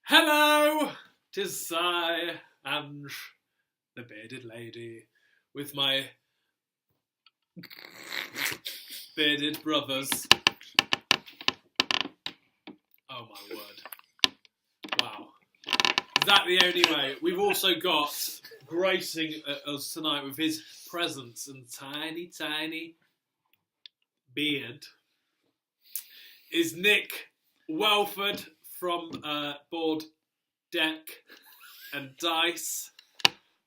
Hello, 'tis I, Ange, the bearded lady, with my bearded brothers. Oh my word. Wow. Is that the only way? We've also got gracing us tonight with his presence and tiny, tiny beard is Nick Welford from Board Deck and Dice.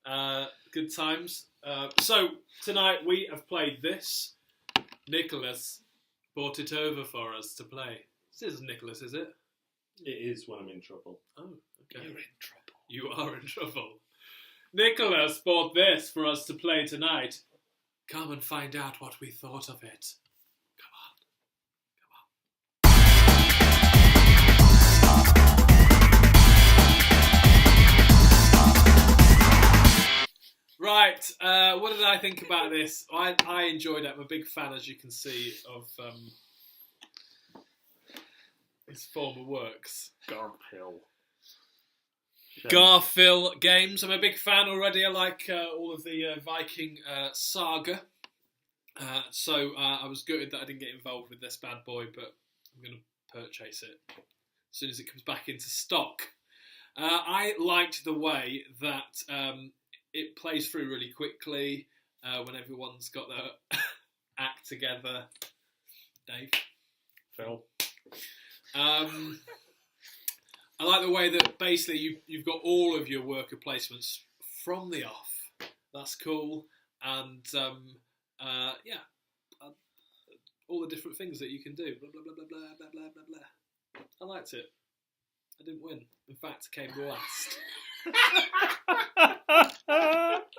Good times. So tonight we have played this. Nicholas brought it over for us to play. This isn't Nicholas, is it? It is when I'm in trouble. Oh, okay. You're in trouble. You are in trouble. Nicholas bought this for us to play tonight. Come and find out what we thought of it. Come on. Right, what did I think about this? I enjoyed it. I'm a big fan, as you can see, of his former works. Garfield. Garfield games. I'm a big fan already. I like all of the Viking saga. So I was gutted that I didn't get involved with this bad boy, but I'm going to purchase it as soon as it comes back into stock. I liked the way that it plays through really quickly when everyone's got their act together. Dave? Phil. I like the way that basically you've got all of your worker placements from the off. That's cool. And all the different things that you can do. Blah, blah, blah, blah, blah, blah, blah, blah, blah. I liked it. I didn't win. In fact, I came last.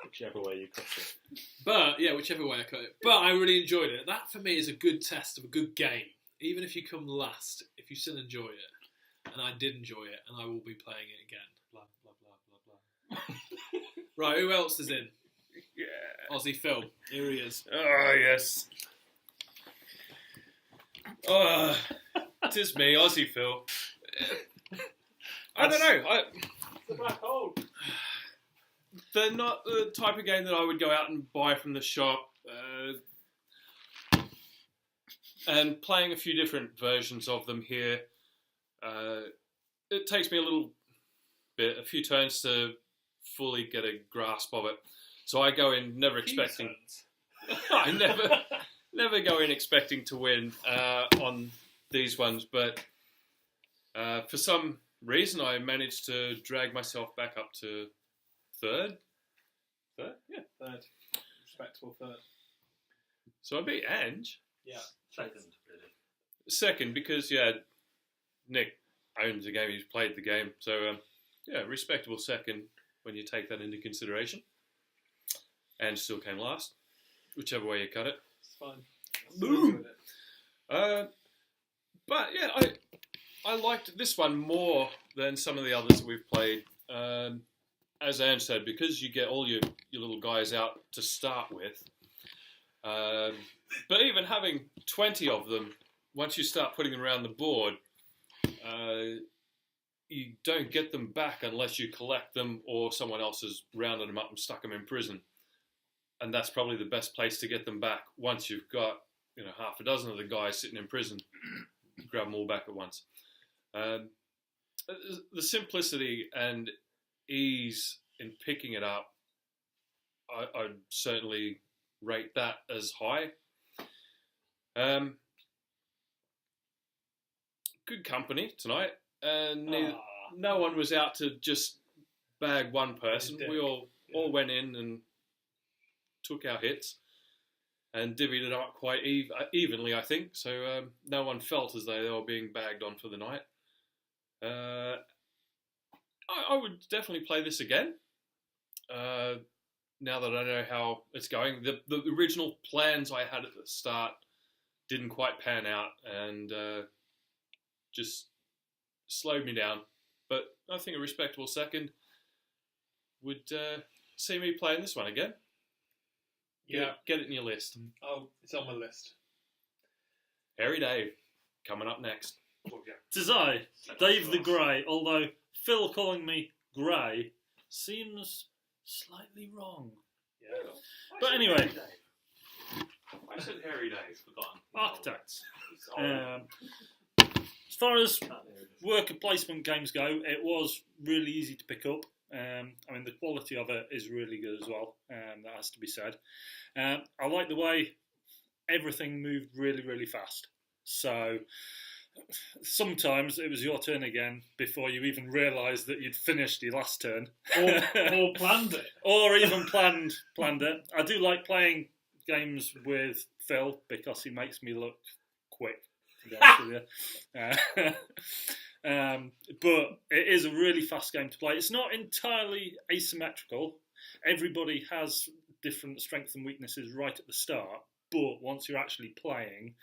Whichever way you cut it. But, yeah, whichever way I cut it. But I really enjoyed it. That, for me, is a good test of a good game. Even if you come last, if you still enjoy it. And I did enjoy it, and I will be playing it again. Blah, blah, blah, blah, blah. Right, who else is in? Yeah. Aussie Phil. Here he is. Oh, yes. It is me, Aussie Phil. I don't know. The black hole. They're not the type of game that I would go out and buy from the shop. And playing a few different versions of them here, it takes me a few turns to fully get a grasp of it. So I go in never expecting. I never go in expecting to win on these ones, but for some reason I managed to drag myself back up to third. Third? Yeah, Third. Respectable third. so I beat Ange. Yeah. Second, really. Second, because, Nick owns the game, he's played the game. So, respectable second when you take that into consideration. And still came last, whichever way you cut it. It's fine. Boom! But, yeah, I liked this one more than some of the others that we've played. As Ange said, because you get all your little guys out to start with. But even having 20 of them, once you start putting them around the board, you don't get them back unless you collect them or someone else has rounded them up and stuck them in prison. And that's probably the best place to get them back once you've got half a dozen of the guys sitting in prison. Grab them all back at once. The simplicity and ease in picking it up, I'd certainly rate that as high. Good company tonight, and no one was out to just bag one person. We all went in and took our hits and divvied it up quite evenly, I think. So no one felt as though they were being bagged on for the night. I would definitely play this again. Now that I know how it's going, the original plans I had at the start didn't quite pan out and just slowed me down. But I think a respectable second would see me playing this one again. Get it in your list. Oh, it's on my list. Hairy Dave, coming up next. Tis I, Dave the Grey, although Phil calling me grey seems slightly wrong. Yeah. But anyway, I said hairy days, forgotten. architects. As far as worker placement games go, it was really easy to pick up. I mean, the quality of it is really good as well. That has to be said. I like the way everything moved really, really fast. So sometimes it was your turn again before you even realised that you'd finished your last turn, Or planned it. or even planned it. I do like playing games with Phil because he makes me look quick, to be honest with you. But it is a really fast game to play. It's not entirely asymmetrical. Everybody has different strengths and weaknesses right at the start, but once you're actually playing,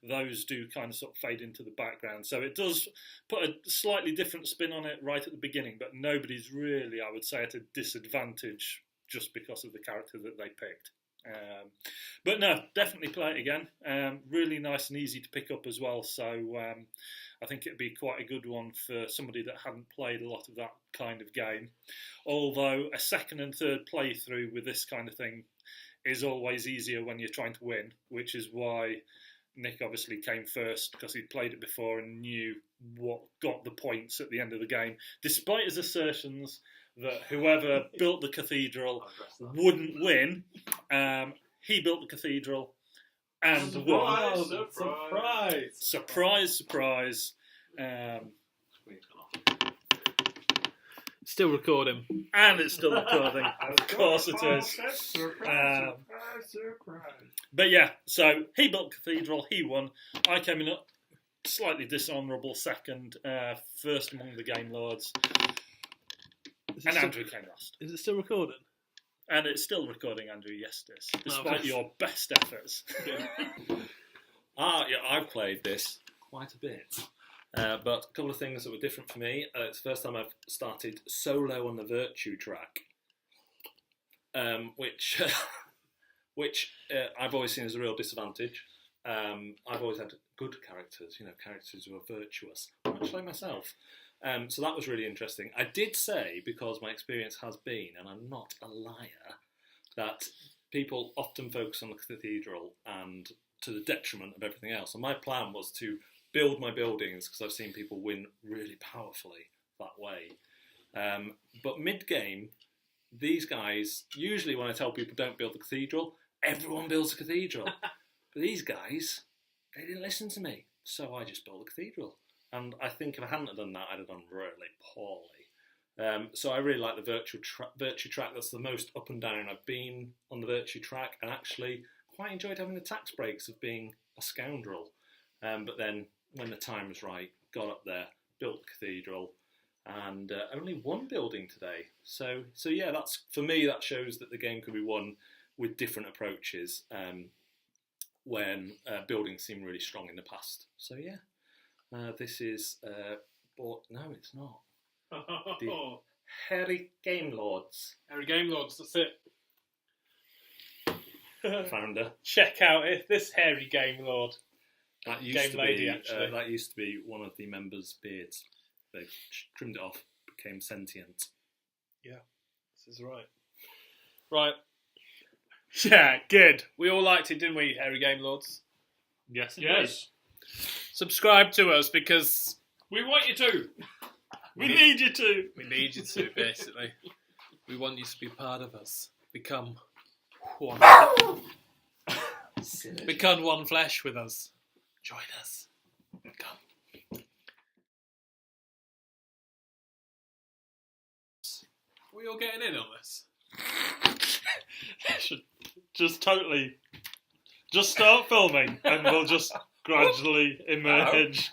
those do kind of sort of fade into the background. So it does put a slightly different spin on it right at the beginning, but nobody's really, I would say, at a disadvantage just because of the character that they picked. But no, definitely play it again. Really nice and easy to pick up as well. So I think it'd be quite a good one for somebody that hadn't played a lot of that kind of game. Although a second and third playthrough with this kind of thing is always easier when you're trying to win, which is why Nick obviously came first, because he'd played it before and knew what got the points at the end of the game, despite his assertions that whoever built the cathedral wouldn't win. He built the cathedral and won. Surprise! Surprise. Still recording. And it's still recording. Of course it is. But yeah, so he built the cathedral, he won. I came in a slightly dishonourable second, first among the Game Lords. And Andrew came last. Is it still recording? And it's still recording, Andrew, yes it is, despite Okay. your best efforts. Yeah, I've played this quite a bit. But a couple of things that were different for me. It's the first time I've started solo on the Virtue track, which I've always seen as a real disadvantage. I've always had good characters, characters who are virtuous, much like myself. So that was really interesting. I did say, because my experience has been, and I'm not a liar, that people often focus on the cathedral and to the detriment of everything else. And my plan was to build my buildings, because I've seen people win really powerfully that way. But mid-game, these guys, usually when I tell people don't build the cathedral, everyone builds a cathedral. But these guys, they didn't listen to me, so I just built the cathedral. And I think if I hadn't done that, I'd have done really poorly. So I really like the Virtue track. That's the most up and down I've been on the Virtue track, and actually quite enjoyed having the tax breaks of being a scoundrel. But then, when the time was right, got up there, built the cathedral, and only one building today. So yeah, that's, for me, that shows that the game could be won with different approaches when buildings seem really strong in the past. So yeah, this is, no, it's not. The Hairy Game Lords Harry Game Lords, that's it. founder. Check out it. This hairy Game Lord. That used Game to lady, be actually. that used to be one of the members' beards. They trimmed it off, became sentient. This is right. Right. Yeah, good. We all liked it, didn't we, Hairy Game Lords? Yes, Yes. Subscribe to us because We want you to! We need you to. we need you to, basically. We want you to be part of us. Become one. Become one flesh with us. Join us. Come. Are we all getting in on this? Should just totally just start filming and we'll just gradually emerge.